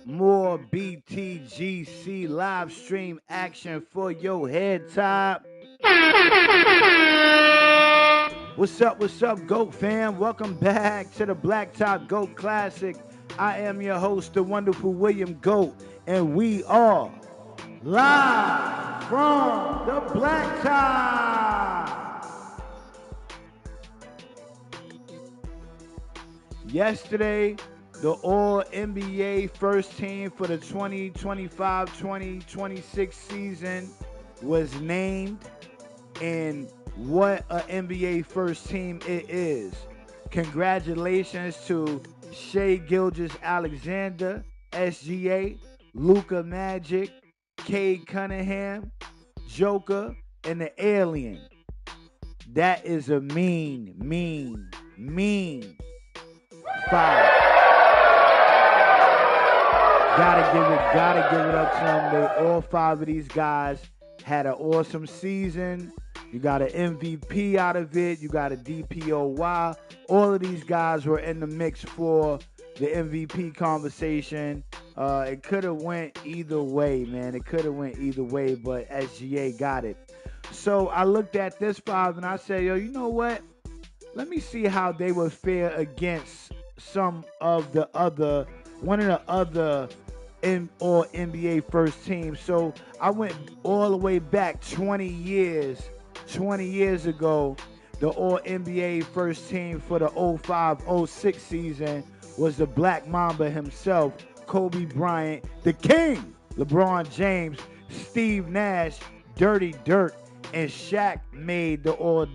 more BTGC live stream action for your head top. What's up, GOAT fam? Welcome back to the Blacktop GOAT Classic. I am your host, the wonderful William GOAT, and we are live from the Blacktop. Yesterday, the All-NBA first team for the 2025-2026 season was named, and what an NBA first team it is. Congratulations to Shai Gilgeous-Alexander, SGA, Luka Magic, Cade Cunningham, Joker, and the Alien. That is a mean five. Gotta give it up to them. All five of these guys had an awesome season. You got an MVP out of it. You got a DPOY. All of these guys were in the mix for the MVP conversation. It could have went either way, man. It could have went either way, but SGA got it. So I looked at this five and I said, yo, you know what? Let me see how they would fare against one of the other all NBA first teams. So I went all the way back 20 years ago. The All NBA first team for the 05-06 season was the Black Mamba himself, Kobe Bryant, the King, LeBron James, Steve Nash, Dirty Dirt, and Shaq made the All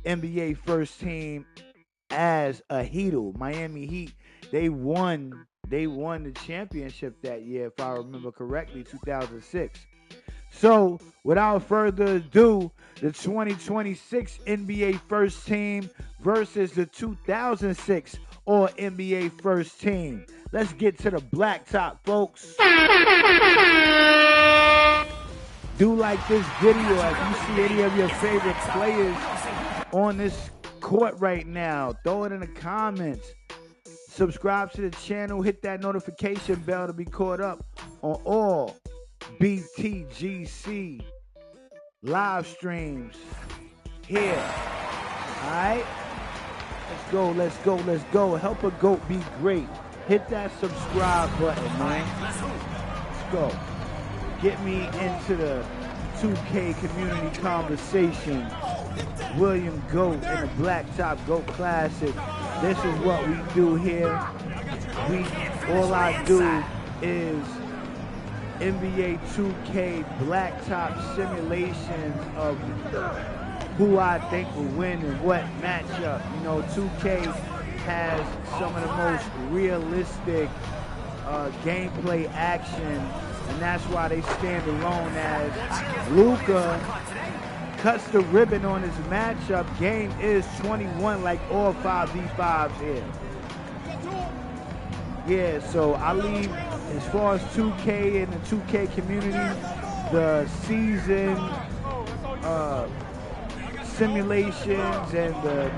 NBA first team as a Heatle. Miami Heat, they won the championship that year, if I remember correctly, 2006. So, without further ado, the 2026 NBA first team versus the 2006 All NBA first team. Let's get to the Blacktop, folks. Do like this video if you see any of your favorite players on this court right now. Throw it in the comments. Subscribe to the channel. Hit that notification bell to be caught up on all BTGC live streams here. Alright? Let's go. Help a GOAT be great. Hit that subscribe button, man. Let's go. Get me into the 2K community conversation. William GOAT in the Blacktop GOAT Classic. This is what we do here. All I do is NBA 2K Blacktop simulations of who I think will win and what matchup. You know, 2K has some of the most realistic gameplay action, and that's why they stand alone as Luka cuts the ribbon on his matchup. Game is 21 like all 5v5s here. Yeah, so I leave, as far as 2K and the 2K community, the season simulations and the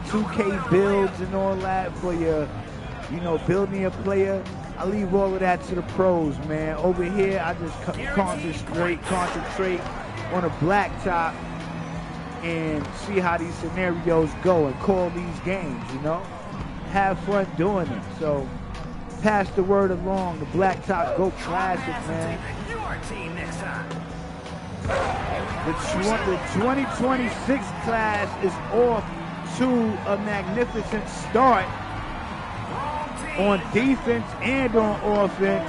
2K builds and all that for your, building your player. I leave all of that to the pros, man. Over here, I just concentrate on a Blacktop and see how these scenarios go and call these games, Have fun doing it. So pass the word along. The Blacktop GOAT Classic, man. The 2026 class is off to a magnificent start on defense and on offense.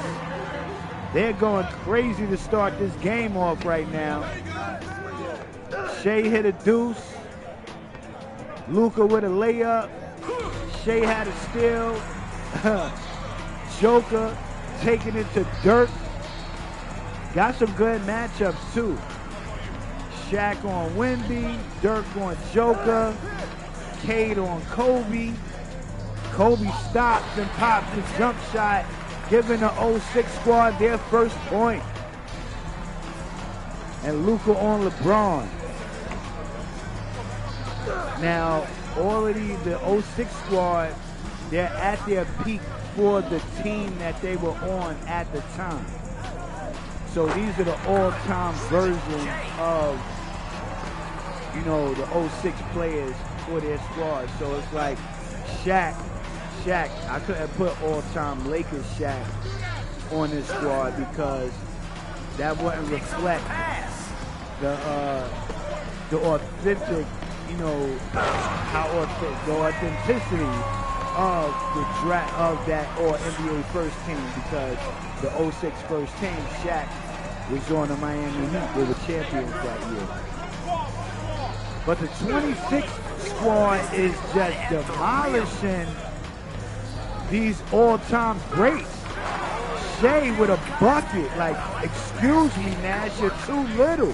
They're going crazy to start this game off right now. Shai hit a deuce. Luka with a layup. Shai had a steal. Joker taking it to Dirk. Got some good matchups too. Shaq on Wemby, Dirk on Joker, Cade on Kobe. Kobe stops and pops the jump shot, giving the 06 squad their first point. And Luka on LeBron. Now, all of the 06 squad, they're at their peak for the team that they were on at the time. So these are the all-time versions of, you know, the 06 players for their squad. So it's like Shaq, I couldn't put all-time Lakers Shaq on this squad because that wouldn't reflect the authentic, you know, the authenticity of the draft of that All NBA first team, because the 06 first team, Shaq was on the Miami Heat. They were champions that year. But the 26 squad is just demolishing these all-time greats. Shea with a bucket, like, excuse me, Nash, you're too little.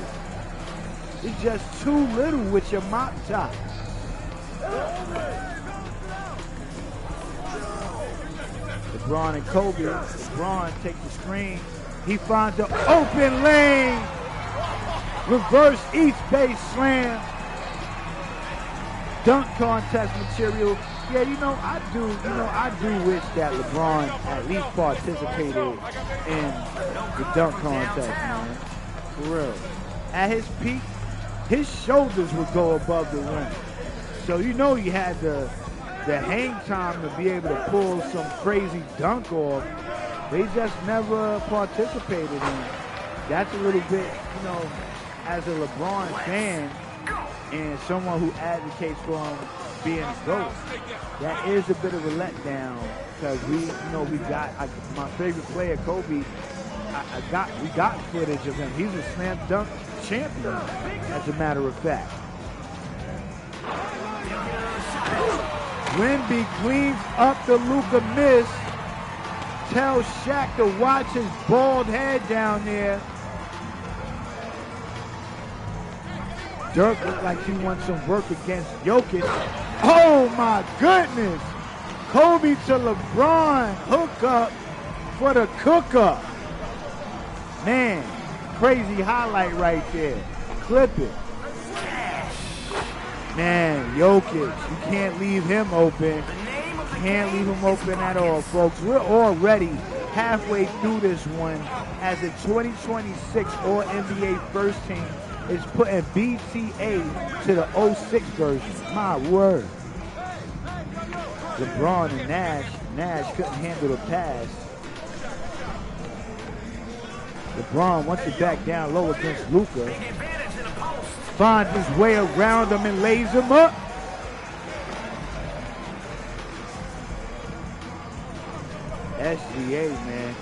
It's just too little with your mop top. LeBron and Kobe. LeBron takes the screen. He finds the open lane. Reverse East base slam. Dunk contest material. Yeah, I do wish that LeBron at least participated in the dunk contest, man. For real. At his peak, his shoulders would go above the rim. So he had the hang time to be able to pull some crazy dunk off. They just never participated in it. That's a little bit, as a LeBron fan and someone who advocates for him being a GOAT, that is a bit of a letdown, because we got my favorite player, Kobe. We got footage of him. He's a slam dunk champion, as a matter of fact. Wemby cleans up the Luka miss. Tells Shaq to watch his bald head down there. Dirk looked like he wants some work against Jokic. Oh my goodness! Kobe to LeBron, hook up for the cook-up. Man, crazy highlight right there. Clip it. Man, Jokic, you can't leave him open. Can't leave him open at all, folks. We're already halfway through this one as the 2026 All-NBA first team is putting BTA to the 06 version. My word. LeBron and Nash. Nash couldn't handle the pass. LeBron wants to back down low against Luka. Finds his way around him and lays him up. SGA, man.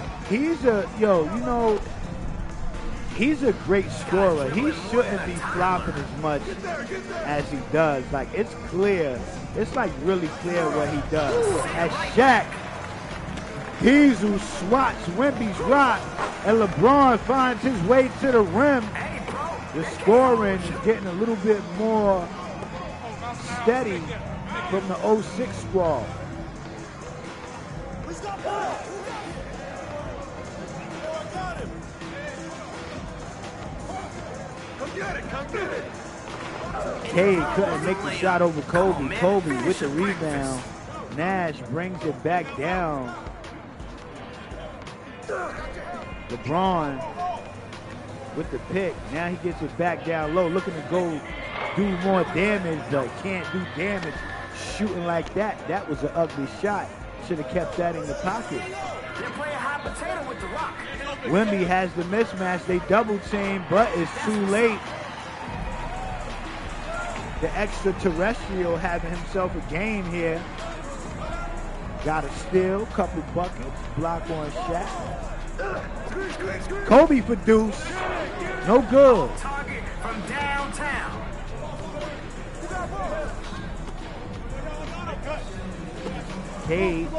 He's a great scorer. He shouldn't be flopping as much as he does. Like, it's clear. It's like really clear what he does. As Shaq, he's who swats Wemby's rock, and LeBron finds his way to the rim. The scoring is getting a little bit more steady from the 06 squad. Cade couldn't make the shot over Kobe. Kobe with the rebound. Nash brings it back down. LeBron with the pick. Now he gets it back down low, looking to go do more damage, but can't do damage shooting like that. That was an ugly shot. Should have kept that in the pocket. Wemby has the mismatch. They double team, but it's too late. The extraterrestrial having himself a game here. Got a steal, couple buckets, block on Shaq. Kobe for deuce. No good. Target from downtown. Cade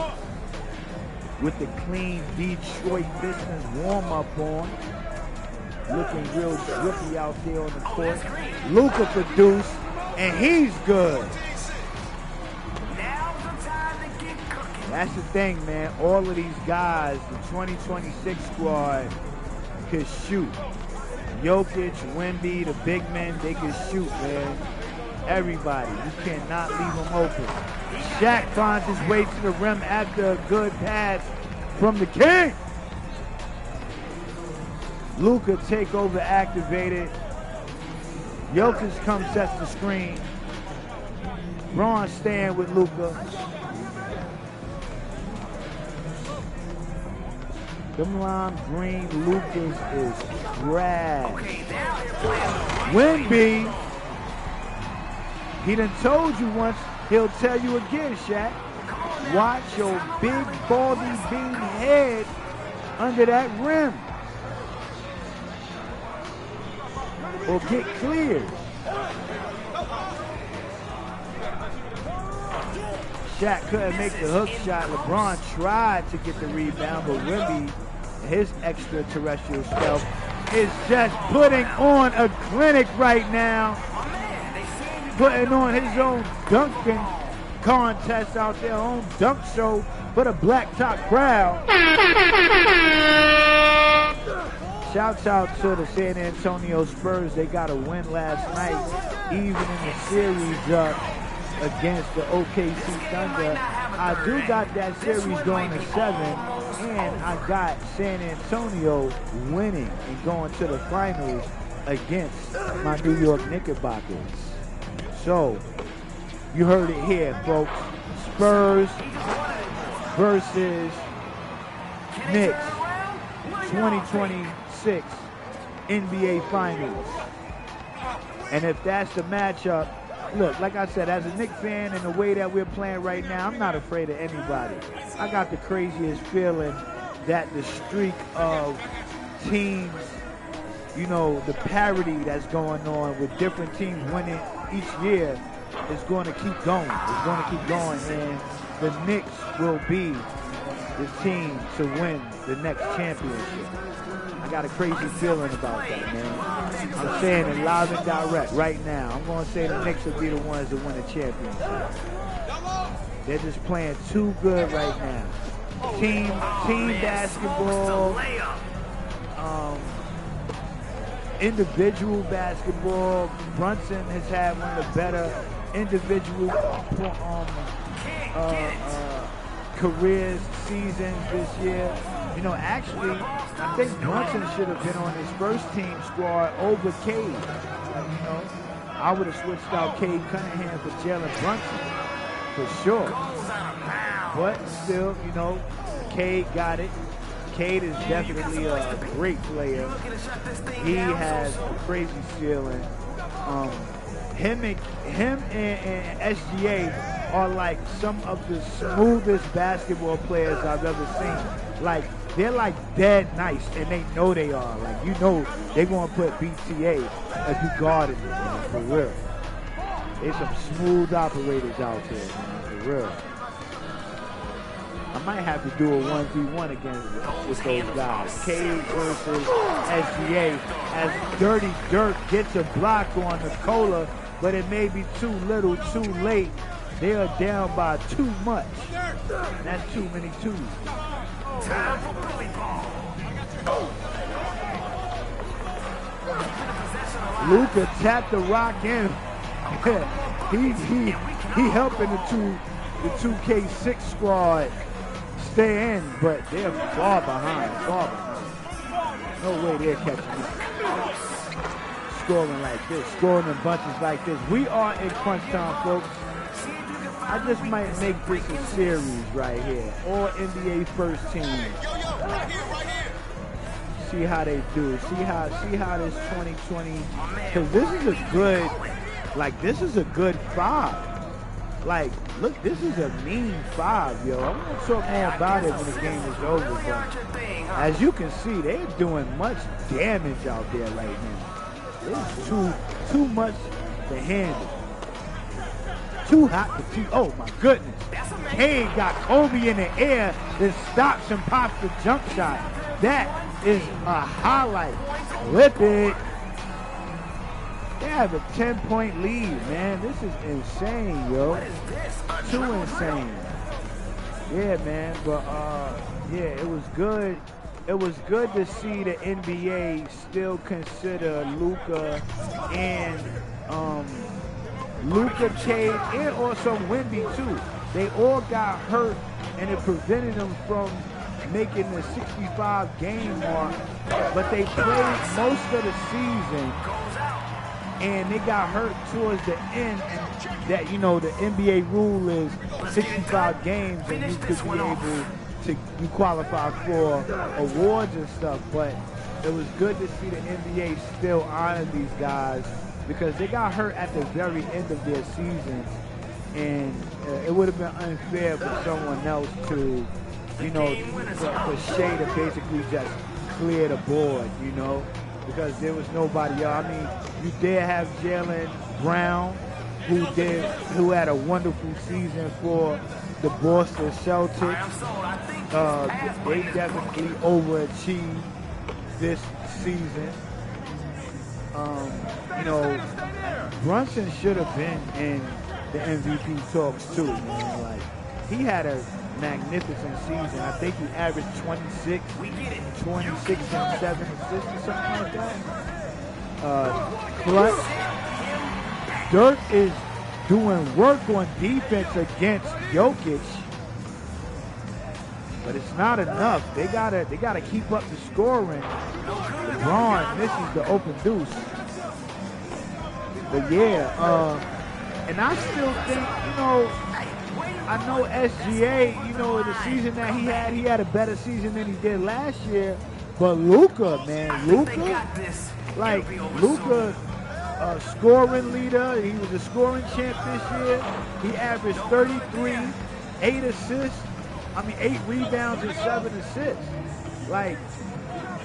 with the clean Detroit business warm-up on. Looking real drippy out there on the court. Luka for deuce, and he's good. That's the thing, man. All of these guys, the 2026 squad, could shoot. Jokic, Wemby, the big men, they can shoot, man. Everybody. You cannot leave him open. Shaq finds his way to the rim after a good pass from the King. Luka takeover activated. Jokic comes, sets the screen. Braun staying with Luka. Them lime green Lucas is trash. Wemby, he done told you once, he'll tell you again, Shaq. Watch your big baldy bean head under that rim. Or get cleared. Shaq couldn't make the hook shot. LeBron tried to get the rebound, but Wemby, his extraterrestrial stealth, is just putting on a clinic right now. Putting on his own dunking contest out there, own dunk show for the Blacktop crowd. Shouts out to the San Antonio Spurs. They got a win last night, even in the series against the OKC Thunder. I do got that series going to 7, and I got San Antonio winning and going to the finals against my New York Knickerbockers. So, you heard it here, folks. Spurs versus Knicks, 2026 NBA Finals. And if that's the matchup, look, like I said, as a Knicks fan and the way that we're playing right now, I'm not afraid of anybody. I got the craziest feeling that the streak of teams, you know, the parity that's going on with different teams winning each year is going to keep going. It's going to keep going, and the Knicks will be the team to win the next championship. I got a crazy feeling about that, man. I'm saying it live and direct right now. I'm going to say the Knicks will be the ones to win the championship. They're just playing too good right now. Team basketball, individual basketball. Brunson has had one of the better individual careers, seasons this year. You know, actually, I think Brunson should have been on his first team squad over Cade. You know, I would have switched out Cade Cunningham for Jalen Brunson, for sure. But still, you know, Cade got it. Cade is definitely a great player. He has a crazy ceiling. Him and SGA are like some of the smoothest basketball players I've ever seen. Like, they're like dead nice, and they know they are. Like, you know they're going to put BTA as you guarding them, man, for real. There's some smooth operators out there, man, for real. I might have to do a 1v1 against with those guys. Cade versus SGA, as Dirty Dirk gets a block on Nikola, but it may be too little, too late. They are down by too much. That's too many twos. Luka tapped the rock in. he helping the 2K6 squad stay in, but they're far behind. No way they're catching up. Scoring like this, scoring in bunches like this. We are in crunch time, folks. I just might make this a series right here. All NBA first team. See how they do. See how this 2020, because this is a good, like, this is a good 5. Like, look, this is a mean 5, yo. I'm gonna talk more about it when the game is over, but as you can see, they're doing much damage out there right now. It's too much to handle. Too hot to teach. Oh my goodness. Cade got Kobe in the air, then stops and pops the jump shot. That is a highlight. Flip it. They have a 10-point lead, man. This is insane, yo. Too insane. Yeah, man. But yeah, it was good. It was good to see the NBA still consider Luka and Luka, Cade, and also Wemby too. They all got hurt, and it prevented them from making the 65 game mark. But they played most of the season, and they got hurt towards the end. And that, you know, the NBA rule is 65 games, and you could be able to qualify for awards and stuff. But it was good to see the NBA still honor these guys, because they got hurt at the very end of their season, and it would have been unfair for someone else to, you know, for Shea to basically just clear the board, you know, because there was nobody else. I mean, you did have Jaylen Brown, who had a wonderful season for the Boston Celtics. They definitely overachieved this season. You know, Brunson should have been in the MVP talks too, man. Like, he had a magnificent season. I think he averaged 26 and 7 assists or something like that. Clutch. Dirk is doing work on defense against Jokic, but it's not enough. They gotta keep up the scoring. LeBron misses the open deuce. But yeah, and I still think, you know, I know SGA, you know, the season that he had a better season than he did last year. But Luka, man, Luka, scoring leader. He was a scoring champ this year. He averaged 33, 8 assists. 8 rebounds and 7 assists. Like,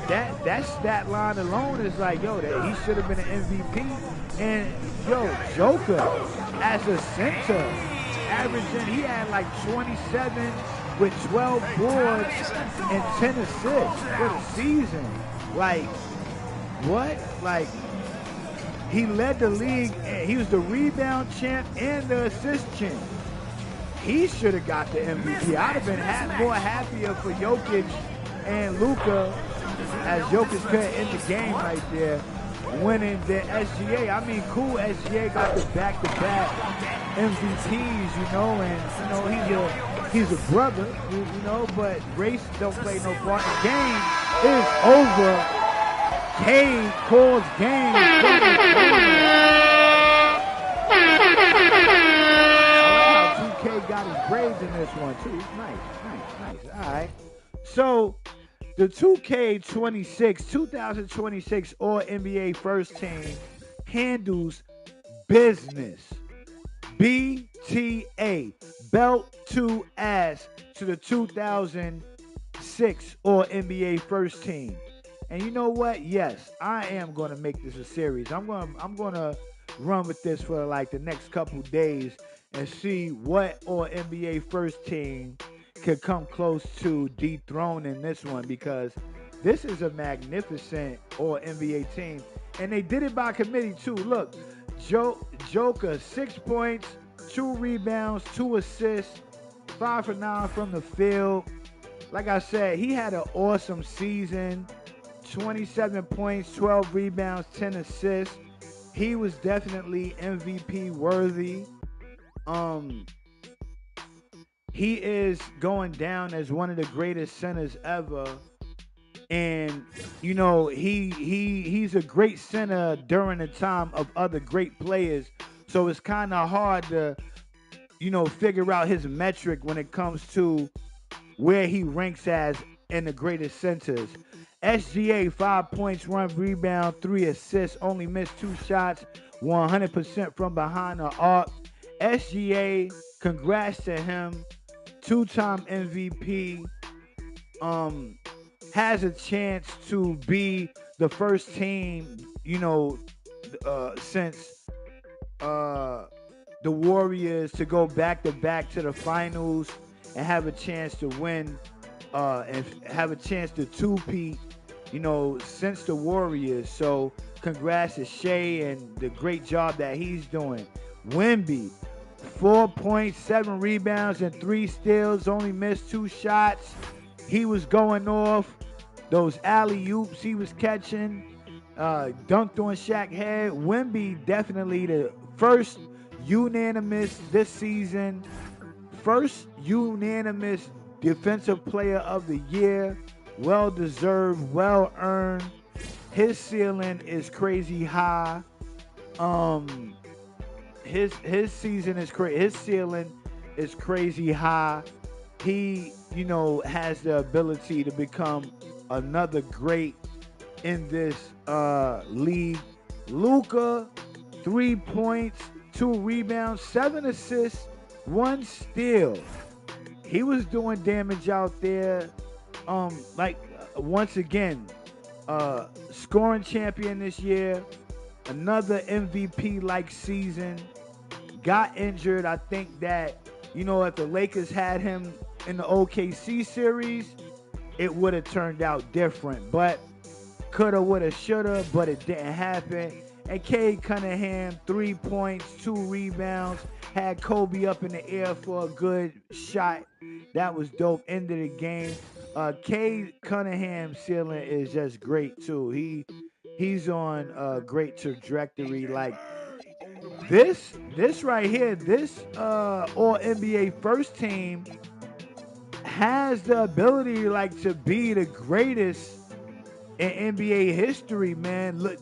that stat line alone is like, yo, that he should have been an MVP. And yo, Joker as a center, averaging, he had like 27 with 12 boards and 10 assists for the season. Like, what? Like, he led the league, and he was the rebound champ and the assist champ. He should have got the MVP. I'd have been more happier for Jokic and Luka, as Jokic couldn't end the game right there, winning the SGA. I mean, cool, SGA got the back-to-back MVPs, you know, and, you know, he's a brother, you know, but race don't play no part. The game is over. Cade calls game. I like how 2K got his braids in this one, too. Nice. All right. So, the 2026 All-NBA First Team handles business. BTA, belt to ass to the 2006 All-NBA First Team. And you know what? Yes, I am going to make this a series. I'm going to run with this for like the next couple days and see what All-NBA First Team could come close to dethroning this one, because this is a magnificent All-NBA team. And they did it by committee too. Look, Joker, 6 points, 2 rebounds, 2 assists, 5 for 9 from the field. Like I said, he had an awesome season. 27 points, 12 rebounds, 10 assists. He was definitely MVP worthy. He is going down as one of the greatest centers ever. And, you know, he's a great center during the time of other great players. So it's kind of hard to, you know, figure out his metric when it comes to where he ranks as in the greatest centers. SGA, 5 points, 1 rebound, 3 assists, only missed 2 shots, 100% from behind the arc. SGA, congrats to him, 2-time MVP, has a chance to be the first team, you know, since the Warriors to go back-to-back to the finals and have a chance to win and have a chance to two-peat, you know, since the Warriors. So congrats to Shea and the great job that he's doing. Wemby, 4 points, 7 rebounds, and 3 steals, only missed 2 shots. He was going off. Those alley-oops he was catching, dunked on Shaq's head. Wemby definitely the first unanimous this season. First unanimous defensive player of the year. Well deserved, well earned. His ceiling is crazy high. His season is crazy. His ceiling is crazy high. He, has the ability to become another great in this league. Luka, 3 points, 2 rebounds, 7 assists, 1 steal. He was doing damage out there. Once again, scoring champion this year, another MVP like season. Got injured. I think that, if the Lakers had him in the OKC series, it would have turned out different. But coulda, woulda, shoulda, but it didn't happen. And Cade Cunningham, 3 points, 2 rebounds, had Kobe up in the air for a good shot. That was dope. End of the game. Cade Cunningham's ceiling is just great too. He's on a great trajectory. Like this right here, this All NBA first team has the ability to be the greatest in NBA history, man. Look,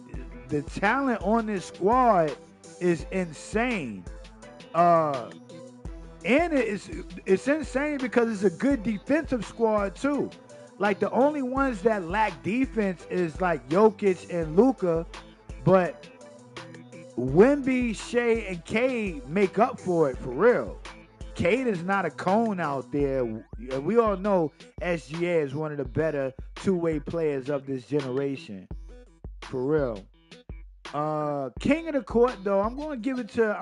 the talent on this squad is insane. And it's insane because it's a good defensive squad too. Like the only ones that lack defense is like Jokic and Luka, but Wemby, Shea, and Cade make up for it for real. Cade is not a cone out there. We all know SGA is one of the better two-way players of this generation. For real. King of the court though, I'm gonna give it to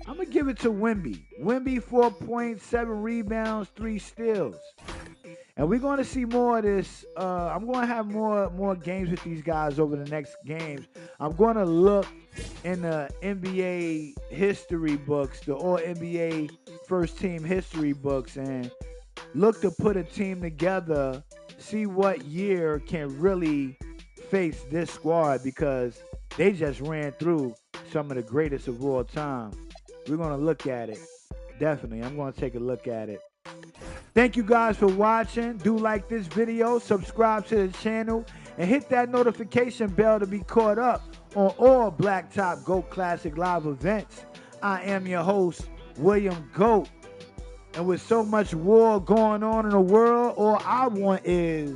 Wemby. Wemby, 4 points, 7 rebounds, 3 steals. And we're going to see more of this. I'm going to have more games with these guys over the next games. I'm going to look in the NBA history books, the All NBA first team history books, and look to put a team together, see what year can really face this squad because they just ran through some of the greatest of all time. We're going to look at it. Definitely. I'm going to take a look at it. Thank you guys for watching. Do like this video, subscribe to the channel, and hit that notification bell to be caught up on all Blacktop GOAT Classic live events. I am your host, William GOAT. And with so much war going on in the world, all I want is